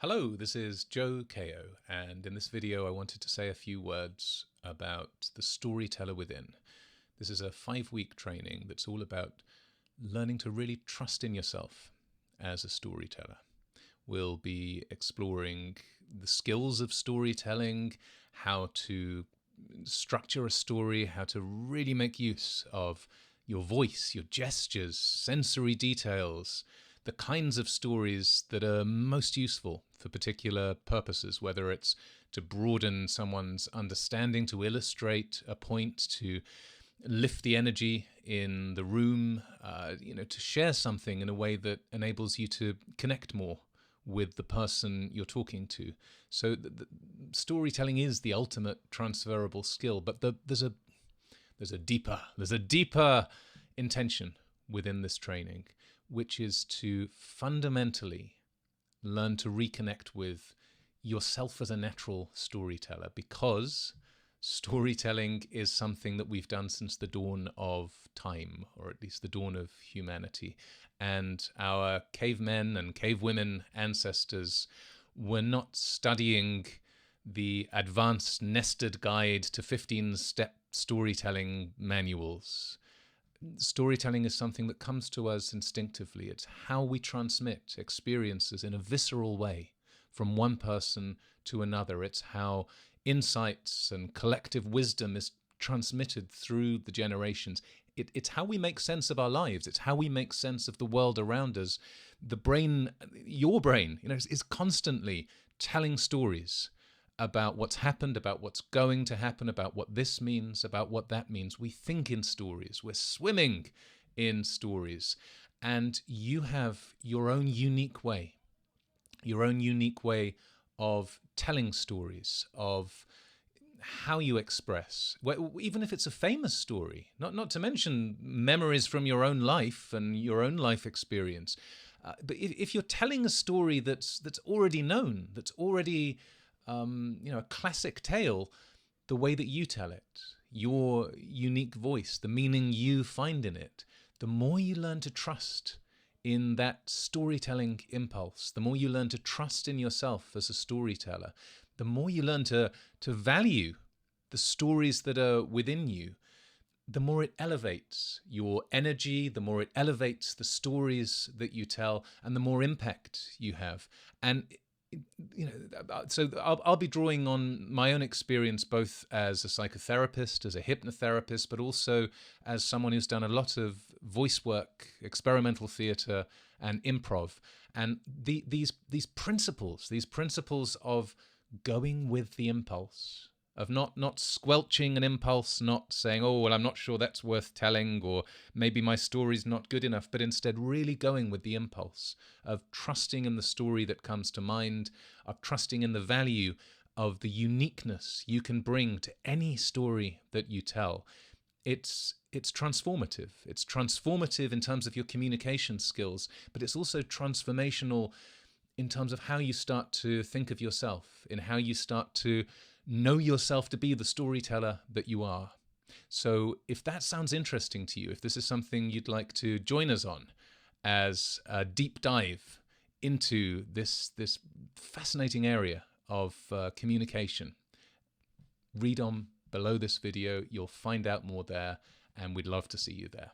Hello, this is Joe Kao, and in this video I wanted to say a few words about the Storyteller Within. This is a 5-week training that's all about learning to really trust in yourself as a storyteller. We'll be exploring the skills of storytelling, how to structure a story, how to really make use of your voice, your gestures, sensory details, the kinds of stories that are most useful for particular purposes, whether it's to broaden someone's understanding, to illustrate a point, to lift the energy in the room, to share something in a way that enables you to connect more with the person you're talking to. So the storytelling is the ultimate transferable skill, but there's a deeper intention within this training, which is to fundamentally learn to reconnect with yourself as a natural storyteller, because storytelling is something that we've done since the dawn of time, or at least the dawn of humanity. And our cavemen and cavewomen ancestors were not studying the advanced nested guide to 15-step storytelling manuals. Storytelling is something that comes to us instinctively. It's how we transmit experiences in a visceral way from one person to another. It's how insights and collective wisdom is transmitted through the generations. It's how we make sense of our lives. It's how we make sense of the world around us. The brain, your brain, is constantly telling stories about what's happened, about what's going to happen, about what this means, about what that means. We think in stories. We're swimming in stories. And you have your own unique way of telling stories, of how you express, even if it's a famous story, not to mention memories from your own life and your own life experience. But if you're telling a story that's already known, that's already a classic tale, the way that you tell it, your unique voice, the meaning you find in it, the more you learn to trust in that storytelling impulse, the more you learn to trust in yourself as a storyteller, the more you learn to value the stories that are within you, the more it elevates your energy, the more it elevates the stories that you tell, and the more impact you have. And so I'll be drawing on my own experience, both as a psychotherapist, as a hypnotherapist, but also as someone who's done a lot of voice work, experimental theatre, and improv. And these principles of going with the impulse, of not squelching an impulse, not saying, oh, well, I'm not sure that's worth telling, or maybe my story's not good enough, but instead really going with the impulse of trusting in the story that comes to mind, of trusting in the value of the uniqueness you can bring to any story that you tell. It's transformative. It's transformative in terms of your communication skills, but it's also transformational in terms of how you start to think of yourself, in how you start to know yourself to be the storyteller that you are. So if that sounds interesting to you, if this is something you'd like to join us on as a deep dive into this fascinating area of communication, read on below this video. You'll find out more there, and we'd love to see you there.